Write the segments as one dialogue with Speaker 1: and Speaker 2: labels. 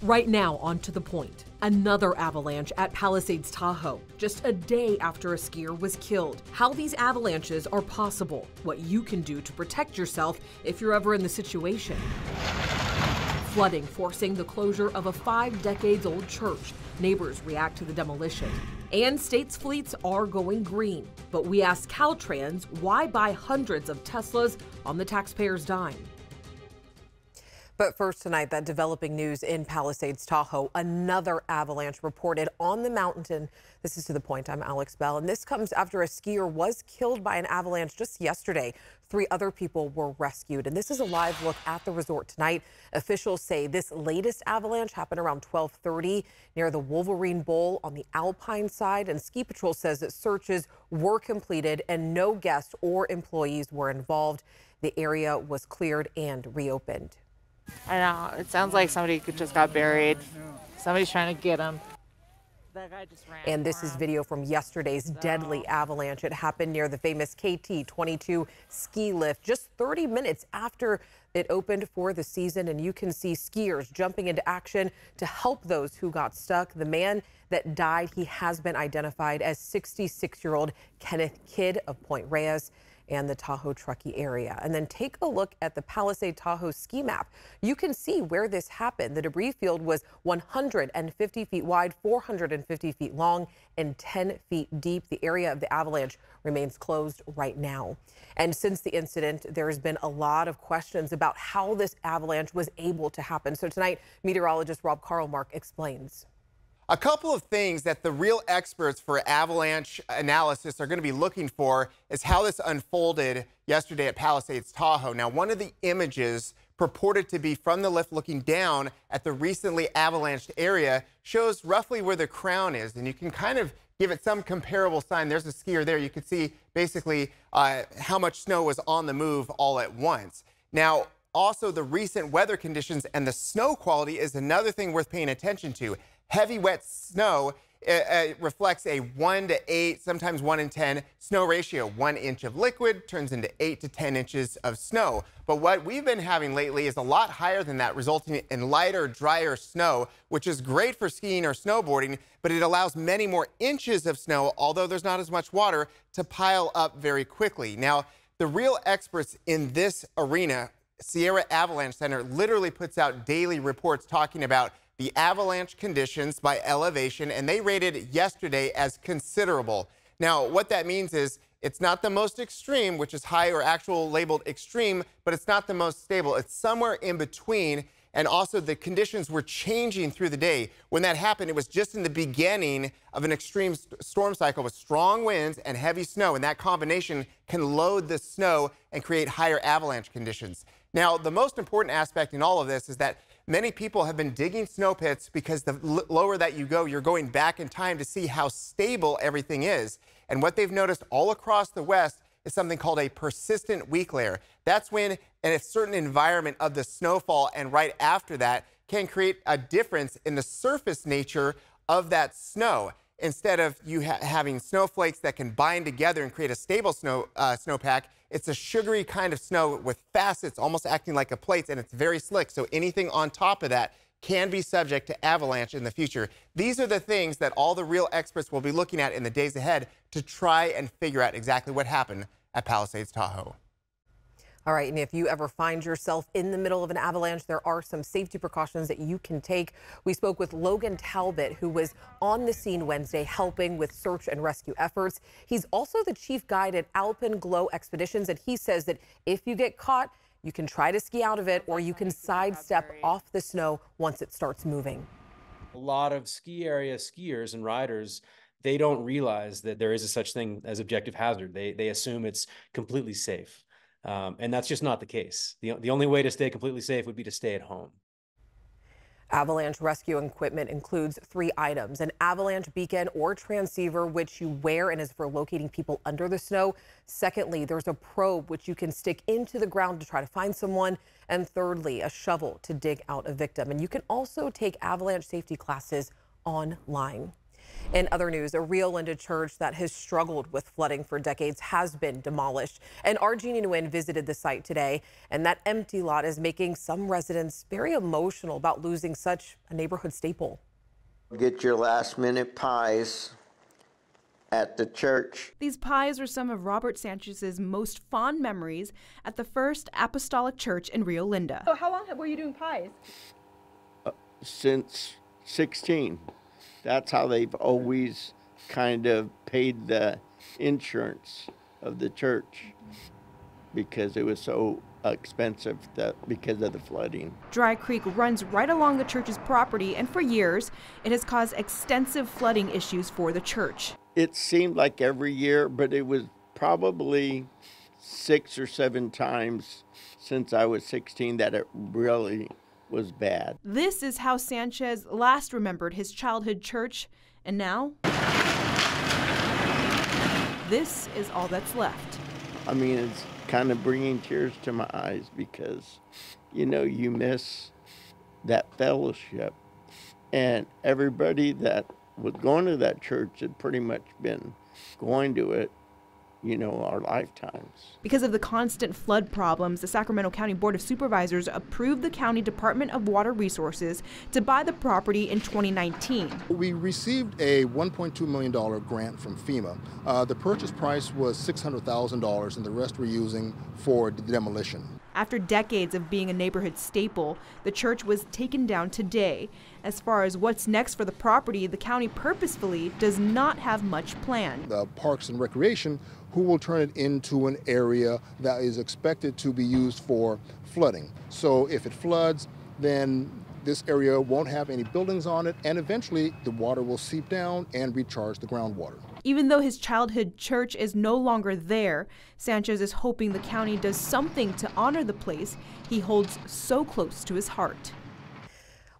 Speaker 1: Right now, on to the point. Another avalanche at Palisades Tahoe, just a day after a skier was killed. How these avalanches are possible, what you can do to protect yourself if you're ever in the situation. Flooding forcing the closure of a 5-decades-old church. Neighbors react to the demolition. And states' fleets are going green. But we asked Caltrans why buy hundreds of Teslas on the taxpayers' dime.
Speaker 2: But first tonight, that developing news in Palisades Tahoe, another avalanche reported on the mountain. This is To the Point. I'm Alex Bell, and this comes after a skier was killed by an avalanche just yesterday. 3 other people were rescued, and this is a live look at the resort tonight. Officials say this latest avalanche happened around 12:30 near the Wolverine Bowl on the Alpine side, and Ski Patrol says that searches were completed and no guests or employees were involved. The area was cleared and reopened.
Speaker 3: I know. It sounds like somebody just got buried. Somebody's trying to get him. That guy just ran.
Speaker 2: And this is video from yesterday's deadly avalanche. It happened near the famous KT-22 ski lift just 30 minutes after it opened for the season. And you can see skiers jumping into action to help those who got stuck. The man that died, he has been identified as 66-year-old Kenneth Kidd of Point Reyes and the Tahoe Truckee area. And then take a look at the Palisades Tahoe ski map. You can see where this happened. The debris field was 150 feet wide, 450 feet long, and 10 feet deep. The area of the avalanche remains closed right now. And since the incident, there has been a lot of questions about how this avalanche was able to happen. So tonight, meteorologist Rob Carlmark explains.
Speaker 4: A couple of things that the real experts for avalanche analysis are going to be looking for is how this unfolded yesterday at Palisades Tahoe. Now, one of the images purported to be from the lift looking down at the recently avalanched area shows roughly where the crown is, and you can kind of give it some comparable sign. There's a skier there. You can see basically how much snow was on the move all at once. Now, also the recent weather conditions and the snow quality is another thing worth paying attention to. Heavy, wet snow reflects a 1 to 8, sometimes 1 in 10 snow ratio. 1 inch of liquid turns into 8 to 10 inches of snow. But what we've been having lately is a lot higher than that, resulting in lighter, drier snow, which is great for skiing or snowboarding, but it allows many more inches of snow, although there's not as much water, to pile up very quickly. Now, the real experts in this arena, Sierra Avalanche Center, literally puts out daily reports talking about the avalanche conditions by elevation, and they rated yesterday as considerable. Now, what that means is it's not the most extreme, which is high or actual labeled extreme, but it's not the most stable. It's somewhere in between, and also the conditions were changing through the day. When that happened, it was just in the beginning of an extreme storm cycle with strong winds and heavy snow, and that combination can load the snow and create higher avalanche conditions. Now, the most important aspect in all of this is that many people have been digging snow pits because the lower that you go, you're going back in time to see how stable everything is. And what they've noticed all across the West is something called a persistent weak layer. That's when in a certain environment of the snowfall and right after that can create a difference in the surface nature of that snow. Instead of you having snowflakes that can bind together and create a stable snowpack, it's a sugary kind of snow with facets almost acting like a plate, and it's very slick. So anything on top of that can be subject to avalanche in the future. These are the things that all the real experts will be looking at in the days ahead to try and figure out exactly what happened at Palisades Tahoe.
Speaker 2: All right, and if you ever find yourself in the middle of an avalanche, there are some safety precautions that you can take. We spoke with Logan Talbot, who was on the scene Wednesday helping with search and rescue efforts. He's also the chief guide at Alpenglow Expeditions, and he says that if you get caught, you can try to ski out of it or you can sidestep off the snow once it starts moving.
Speaker 5: A lot of ski area skiers and riders, they don't realize that there is a such thing as objective hazard. They assume it's completely safe. And that's just not the case. The only way to stay completely safe would be to stay at home.
Speaker 2: Avalanche rescue equipment includes 3 items: an avalanche beacon or transceiver, which you wear and is for locating people under the snow. Secondly, there's a probe which you can stick into the ground to try to find someone. And thirdly, a shovel to dig out a victim. And you can also take avalanche safety classes online. In other news, a Rio Linda church that has struggled with flooding for decades has been demolished. And our Jeannie Nguyen visited the site today, and that empty lot is making some residents very emotional about losing such a neighborhood staple.
Speaker 6: Get your last-minute pies at the church.
Speaker 7: These pies are some of Robert Sanchez's most fond memories at the First Apostolic Church in Rio Linda.
Speaker 8: So how long were you doing pies?
Speaker 6: Since 16. That's how they've always kind of paid the insurance of the church, because it was so expensive because of the flooding.
Speaker 7: Dry Creek runs right along the church's property, and for years it has caused extensive flooding issues for the church.
Speaker 6: It seemed like every year, but it was probably 6 or 7 times since I was 16 that it really was bad.
Speaker 7: This is how Sanchez last remembered his childhood church, and now this is all that's left.
Speaker 6: I mean, it's kind of bringing tears to my eyes because, you know, you miss that fellowship, and everybody that was going to that church had pretty much been going to it, you know, our lifetimes.
Speaker 7: Because of the constant flood problems, the Sacramento County Board of Supervisors approved the County Department of Water Resources to buy the property in 2019.
Speaker 9: We received a $1.2 million grant from FEMA. The purchase price was $600,000, and the rest we're using for demolition.
Speaker 7: After decades of being a neighborhood staple, the church was taken down today. As far as what's next for the property, the county purposefully does not have much planned.
Speaker 9: The Parks and Recreation, who will turn it into an area that is expected to be used for flooding. So if it floods, then this area won't have any buildings on it, and eventually the water will seep down and recharge the groundwater.
Speaker 7: Even though his childhood church is no longer there, Sanchez is hoping the county does something to honor the place he holds so close to his heart.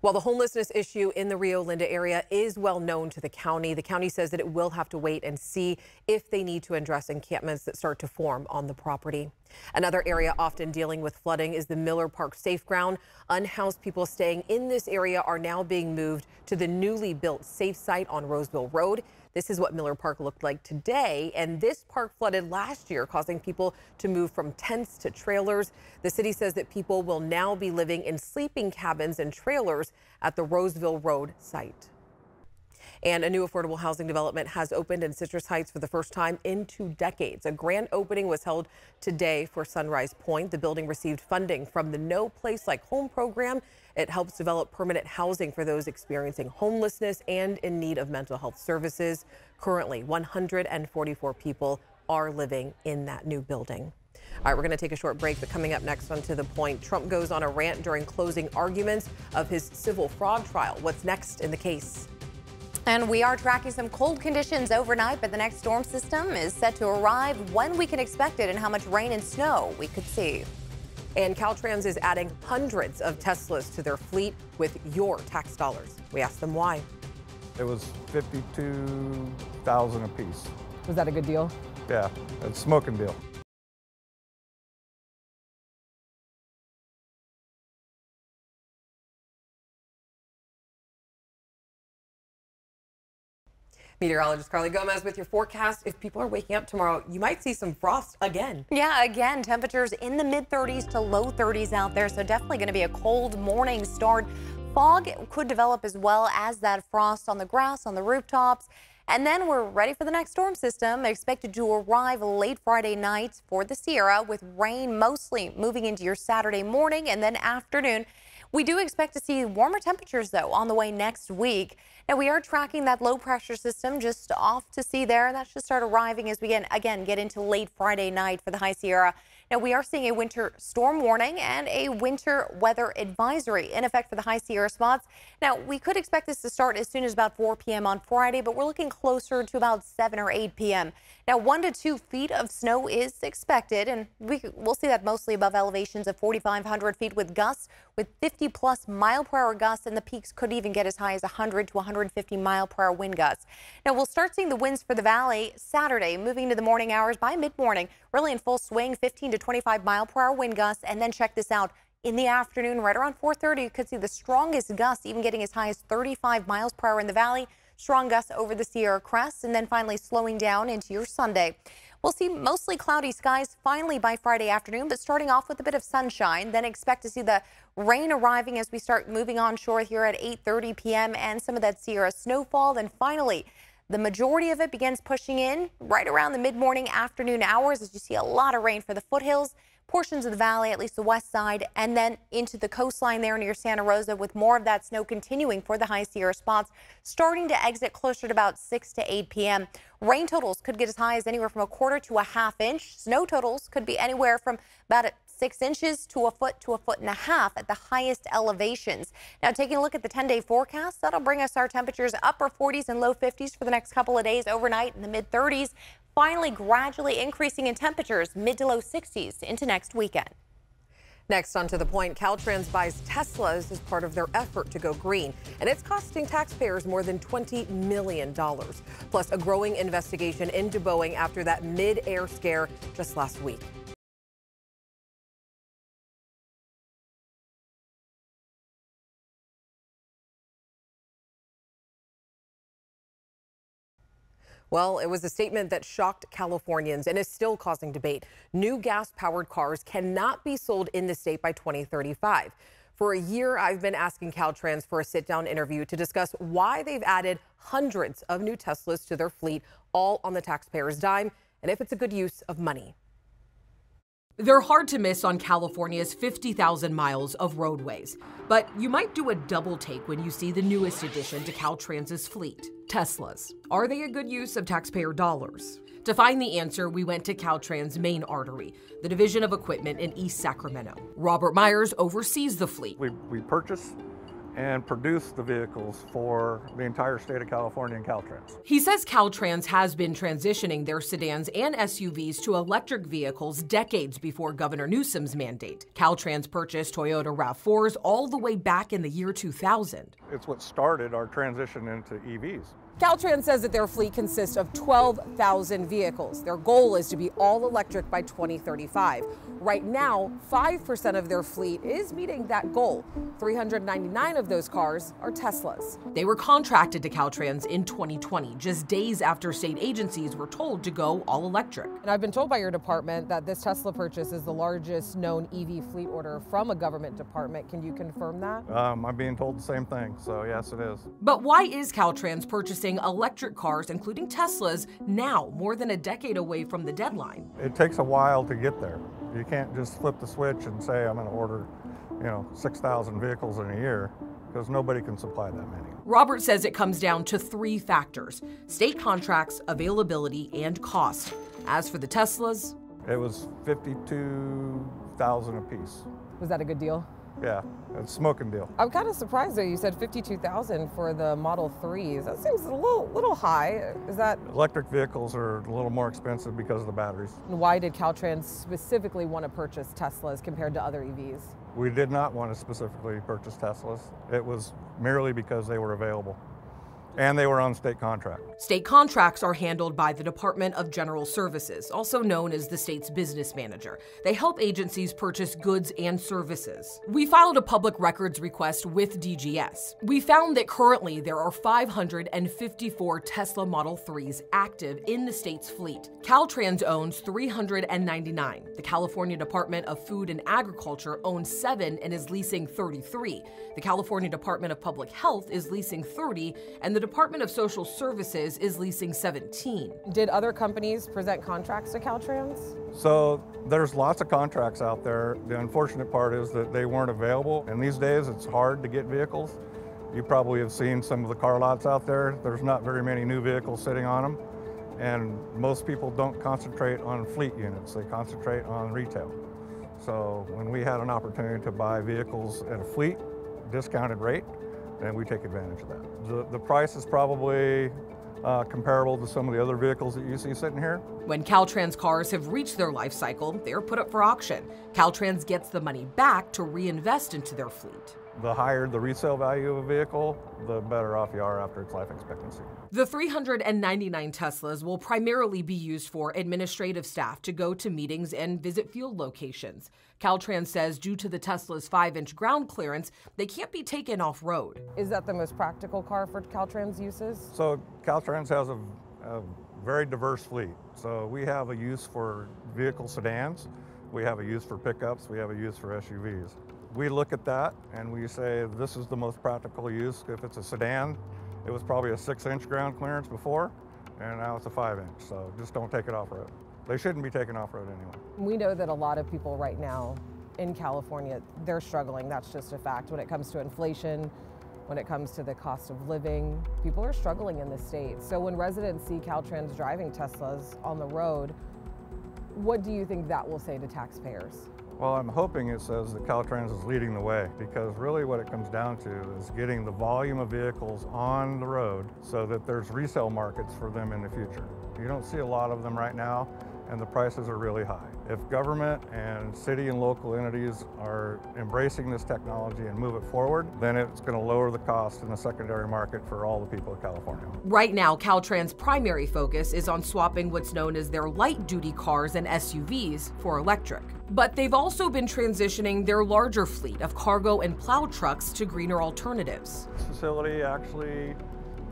Speaker 2: While the homelessness issue in the Rio Linda area is well known to the county says that it will have to wait and see if they need to address encampments that start to form on the property. Another area often dealing with flooding is the Miller Park Safe Ground. Unhoused people staying in this area are now being moved to the newly built safe site on Roseville Road. This is what Miller Park looked like today, and this park flooded last year, causing people to move from tents to trailers. The city says that people will now be living in sleeping cabins and trailers at the Roseville Road site. And a new affordable housing development has opened in Citrus Heights for the first time in 2 decades. A grand opening was held today for Sunrise Point. The building received funding from the No Place Like Home program. It helps develop permanent housing for those experiencing homelessness and in need of mental health services. Currently, 144 people are living in that new building. All right, we're going to take a short break, but coming up next on To the Point, Trump goes on a rant during closing arguments of his civil fraud trial. What's next in the case?
Speaker 10: And we are tracking some cold conditions overnight, but the next storm system is set to arrive, when we can expect it and how much rain and snow we could see.
Speaker 2: And Caltrans is adding hundreds of Teslas to their fleet with your tax dollars. We asked them why.
Speaker 11: It was $52,000 a piece.
Speaker 2: Was that a good deal?
Speaker 11: Yeah, it's a smoking deal.
Speaker 2: Meteorologist Carly Gomez with your forecast. If people are waking up tomorrow, you might see some frost again.
Speaker 10: Yeah, again, temperatures in the mid-30s to low 30s out there, so definitely going to be a cold morning start. Fog could develop as well as that frost on the grass, on the rooftops. And then we're ready for the next storm system, expected to arrive late Friday night for the Sierra, with rain mostly moving into your Saturday morning and then afternoon. We do expect to see warmer temperatures, though, on the way next week. Now, we are tracking that low pressure system just off to sea there, and that should start arriving as we again get into late Friday night for the High Sierra. Now, we are seeing a winter storm warning and a winter weather advisory in effect for the High Sierra spots. Now, we could expect this to start as soon as about 4 p.m. on Friday, but we're looking closer to about 7 or 8 p.m. Now, 1 to 2 feet of snow is expected, and we'll see that mostly above elevations of 4,500 feet with gusts with 50-plus mile-per-hour gusts, and the peaks could even get as high as 100 to 150 mile-per-hour wind gusts. Now, we'll start seeing the winds for the valley Saturday, moving into the morning hours by mid-morning, really in full swing, 15 to 25 mile-per-hour wind gusts. And then check this out. In the afternoon, right around 4:30, you could see the strongest gusts even getting as high as 35 miles per hour in the valley. Strong gusts over the Sierra Crest and then finally slowing down into your Sunday. We'll see mostly cloudy skies finally by Friday afternoon, but starting off with a bit of sunshine. Then expect to see the rain arriving as we start moving onshore here at 8:30 p.m. and some of that Sierra snowfall. Then finally, the majority of it begins pushing in right around the mid-morning afternoon hours as you see a lot of rain for the foothills, portions of the valley, at least the west side, and then into the coastline there near Santa Rosa, with more of that snow continuing for the high Sierra spots, starting to exit closer to about 6 to 8 p.m. Rain totals could get as high as anywhere from a quarter to a half inch. Snow totals could be anywhere from about 6 inches to a foot and a half at the highest elevations. Now, taking a look at the 10-day forecast, that'll bring us our temperatures upper 40s and low 50s for the next couple of days, overnight in the mid 30s, finally gradually increasing in temperatures mid to low 60s into next weekend.
Speaker 2: Next, on To the Point, Caltrans buys Teslas as part of their effort to go green, and it's costing taxpayers more than $20 million. Plus, a growing investigation into Boeing after that mid-air scare just last week. Well, it was a statement that shocked Californians and is still causing debate. New gas-powered cars cannot be sold in the state by 2035. For a year, I've been asking Caltrans for a sit-down interview to discuss why they've added hundreds of new Teslas to their fleet, all on the taxpayer's dime, and if it's a good use of money.
Speaker 1: They're hard to miss on California's 50,000 miles of roadways, but you might do a double take when you see the newest addition to Caltrans's fleet, Teslas. Are they a good use of taxpayer dollars? To find the answer, we went to Caltrans' main artery, the Division of Equipment in East Sacramento. Robert Myers oversees the fleet.
Speaker 11: We purchase and produce the vehicles for the entire state of California and Caltrans.
Speaker 1: He says Caltrans has been transitioning their sedans and SUVs to electric vehicles decades before Governor Newsom's mandate. Caltrans purchased Toyota RAV4s all the way back in the year 2000.
Speaker 11: It's what started our transition into EVs.
Speaker 2: Caltrans says that their fleet consists of 12,000 vehicles. Their goal is to be all electric by 2035. Right now, 5% of their fleet is meeting that goal. 399 of those cars are Teslas. They were contracted to Caltrans in 2020, just days after state agencies were told to go all electric. And I've been told by your department that this Tesla purchase is the largest known EV fleet order from a government department. Can you confirm that?
Speaker 11: I'm being told the same thing, so yes, it is.
Speaker 1: But why is Caltrans purchasing electric cars, including Teslas, now, more than a decade away from the deadline?
Speaker 11: It takes a while to get there. You can't just flip the switch and say, I'm going to order, 6,000 vehicles in a year, because nobody can supply that many.
Speaker 1: Robert says it comes down to 3 factors: state contracts, availability, and cost. As for the Teslas,
Speaker 11: it was $52,000 a piece.
Speaker 2: Was that a good deal?
Speaker 11: Yeah, it's a smoking deal.
Speaker 2: I'm kind of surprised though. You said $52,000 for the Model 3s. That seems a little high. Is that?
Speaker 11: Electric vehicles are a little more expensive because of the batteries.
Speaker 2: Why did Caltrans specifically want to purchase Teslas compared to other EVs?
Speaker 11: We did not want to specifically purchase Teslas. It was merely because they were available. And they were on state contract.
Speaker 1: State contracts are handled by the Department of General Services, also known as the state's business manager. They help agencies purchase goods and services. We filed a public records request with DGS. We found that currently there are 554 Tesla Model 3s active in the state's fleet. Caltrans owns 399. The California Department of Food and Agriculture owns 7 and is leasing 33. The California Department of Public Health is leasing 30, and the Department of Social Services is leasing 17. Did other companies present contracts to Caltrans?
Speaker 11: So there's lots of contracts out there. The unfortunate part is that they weren't available. And these days it's hard to get vehicles. You probably have seen some of the car lots out there. There's not very many new vehicles sitting on them. And most people don't concentrate on fleet units. They concentrate on retail. So when we had an opportunity to buy vehicles at a fleet discounted rate, and we take advantage of that. The price is probably comparable to some of the other vehicles that you see sitting here.
Speaker 1: When Caltrans cars have reached their life cycle, they're put up for auction. Caltrans gets the money back to reinvest into their fleet.
Speaker 11: The higher the resale value of a vehicle, the better off you are after its life expectancy.
Speaker 1: The 399 Teslas will primarily be used for administrative staff to go to meetings and visit field locations. Caltrans says due to the Tesla's 5-inch ground clearance, they can't be taken off-road.
Speaker 2: Is that the most practical car for Caltrans uses?
Speaker 11: So Caltrans has a very diverse fleet. So we have a use for vehicle sedans, we have a use for pickups, we have a use for SUVs. We look at that and we say this is the most practical use. If it's a sedan, it was probably a 6-inch ground clearance before, and now it's a 5-inch. So just don't take it off-road. They shouldn't be taken off-road anyway.
Speaker 2: We know that a lot of people right now in California, they're struggling. That's just a fact. When it comes to inflation, when it comes to the cost of living, people are struggling in the state. So when residents see Caltrans driving Teslas on the road, what do you think that will say to taxpayers?
Speaker 11: Well, I'm hoping it says that Caltrans is leading the way, because really what it comes down to is getting the volume of vehicles on the road so that there's resale markets for them in the future. You don't see a lot of them right now, and the prices are really high. If government and city and local entities are embracing this technology and move it forward, then it's going to lower the cost in the secondary market for all the people of California.
Speaker 1: Right now, Caltrans' primary focus is on swapping what's known as their light-duty cars and SUVs for electric. But they've also been transitioning their larger fleet of cargo and plow trucks to greener alternatives.
Speaker 11: This facility actually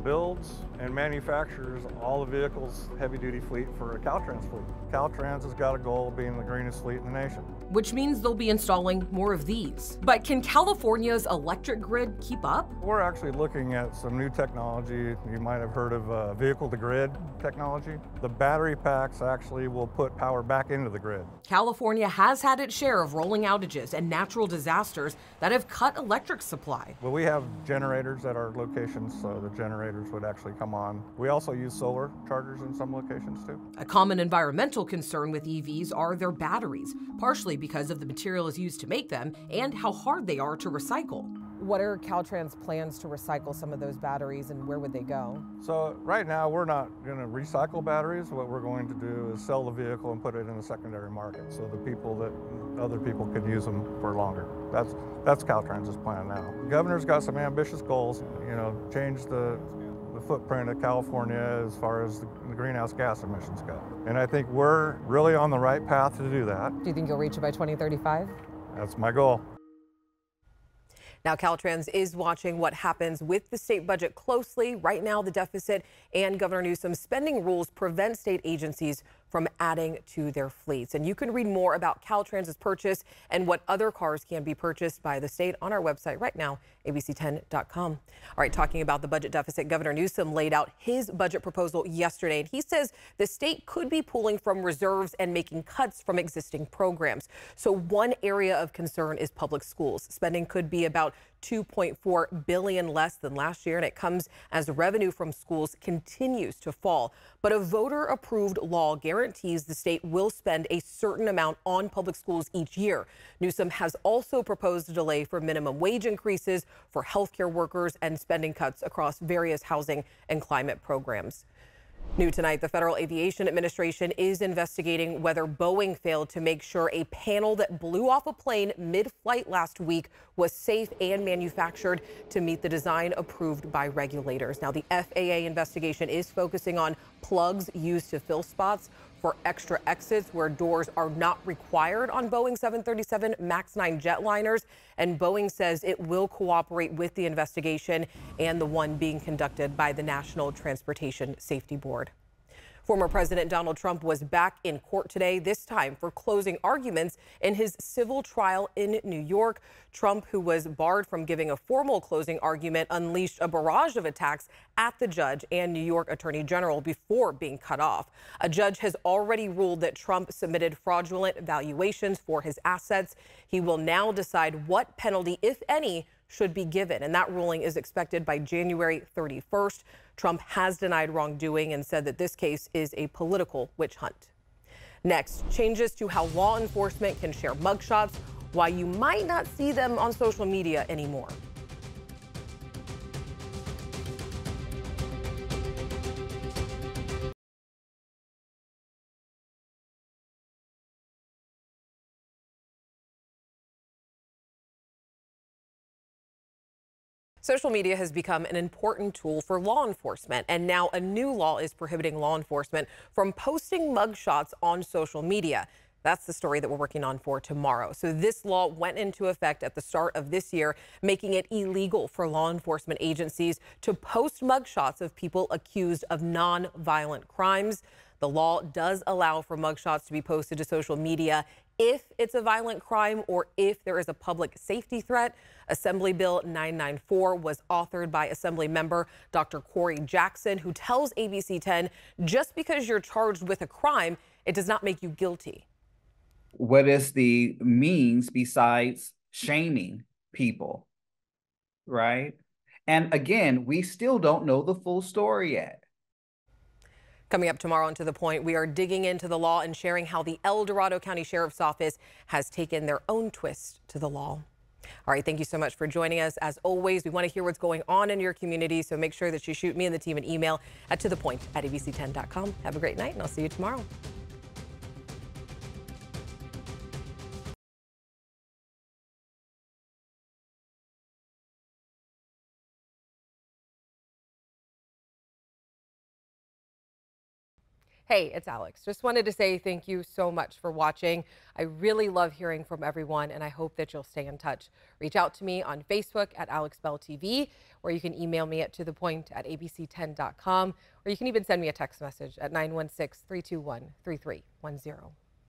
Speaker 11: builds and manufactures all the vehicles heavy-duty fleet for a Caltrans fleet. Caltrans has got a goal of being the greenest fleet in the nation.
Speaker 1: Which means they'll be installing more of these. But can California's electric grid keep up?
Speaker 11: We're actually looking at some new technology. You might have heard of vehicle-to-grid technology. The battery packs actually will put power back into the grid.
Speaker 1: California has had its share of rolling outages and natural disasters that have cut electric supply.
Speaker 11: Well, we have generators at our locations, so the generators would actually come on. We also use solar chargers in some locations too.
Speaker 1: A common environmental concern with EVs are their batteries, partially because of the materials used to make them and how hard they are to recycle.
Speaker 2: What are Caltrans' plans to recycle some of those batteries, and where would they go?
Speaker 11: So right now we're not going to recycle batteries. What we're going to do is sell the vehicle and put it in the secondary market so other people can use them for longer. That's Caltrans' plan now. The governor's got some ambitious goals, change the footprint of California as far as the greenhouse gas emissions go. And I think we're really on the right path to do that.
Speaker 2: Do you think you'll reach it by 2035?
Speaker 11: That's my goal.
Speaker 2: Now, Caltrans is watching what happens with the state budget closely. Right now, the deficit and Governor Newsom's spending rules prevent state agencies from adding to their fleets. And you can read more about Caltrans' purchase and what other cars can be purchased by the state on our website right now, abc10.com. All right, talking about the budget deficit, Governor Newsom laid out his budget proposal yesterday, and he says the state could be pulling from reserves and making cuts from existing programs. So one area of concern is public schools. Spending could be about $2.4 billion less than last year, and it comes as revenue from schools continues to fall. But a voter-approved law guarantees the state will spend a certain amount on public schools each year. Newsom has also proposed a delay for minimum wage increases for healthcare workers and spending cuts across various housing and climate programs. New tonight, the Federal Aviation Administration is investigating whether Boeing failed to make sure a panel that blew off a plane mid-flight last week was safe and manufactured to meet the design approved by regulators. Now, the FAA investigation is focusing on plugs used to fill spots for extra exits where doors are not required on Boeing 737 MAX 9 jetliners. And Boeing says it will cooperate with the investigation and the one being conducted by the National Transportation Safety Board. Former President Donald Trump was back in court today, this time for closing arguments in his civil trial in New York. Trump, who was barred from giving a formal closing argument, unleashed a barrage of attacks at the judge and New York Attorney General before being cut off. A judge has already ruled that Trump submitted fraudulent valuations for his assets. He will now decide what penalty, if any, should be given, and that ruling is expected by January 31st. Trump has denied wrongdoing and said that this case is a political witch hunt. Next, changes to how law enforcement can share mugshots, why you might not see them on social media anymore. Social media has become an important tool for law enforcement, and now a new law is prohibiting law enforcement from posting mugshots on social media. That's the story that we're working on for tomorrow. So this law went into effect at the start of this year, making it illegal for law enforcement agencies to post mugshots of people accused of non-violent crimes. The law does allow for mugshots to be posted to social media if it's a violent crime or if there is a public safety threat. Assembly Bill 994 was authored by Assembly member Dr. Corey Jackson, who tells ABC 10, just because you're charged with a crime, it does not make you guilty.
Speaker 8: What is the means besides shaming people, right? And again, we still don't know the full story yet.
Speaker 2: Coming up tomorrow on To The Point, we are digging into the law and sharing how the El Dorado County Sheriff's Office has taken their own twist to the law. All right, thank you so much for joining us. As always, we want to hear what's going on in your community, so make sure that you shoot me and the team an email at tothepoint@abc10.com. Have a great night, and I'll see you tomorrow. Hey, it's Alex. Just wanted to say thank you so much for watching. I really love hearing from everyone, and I hope that you'll stay in touch. Reach out to me on Facebook at AlexBellTV, or you can email me at tothepoint@abc10.com, or you can even send me a text message at 916-321-3310.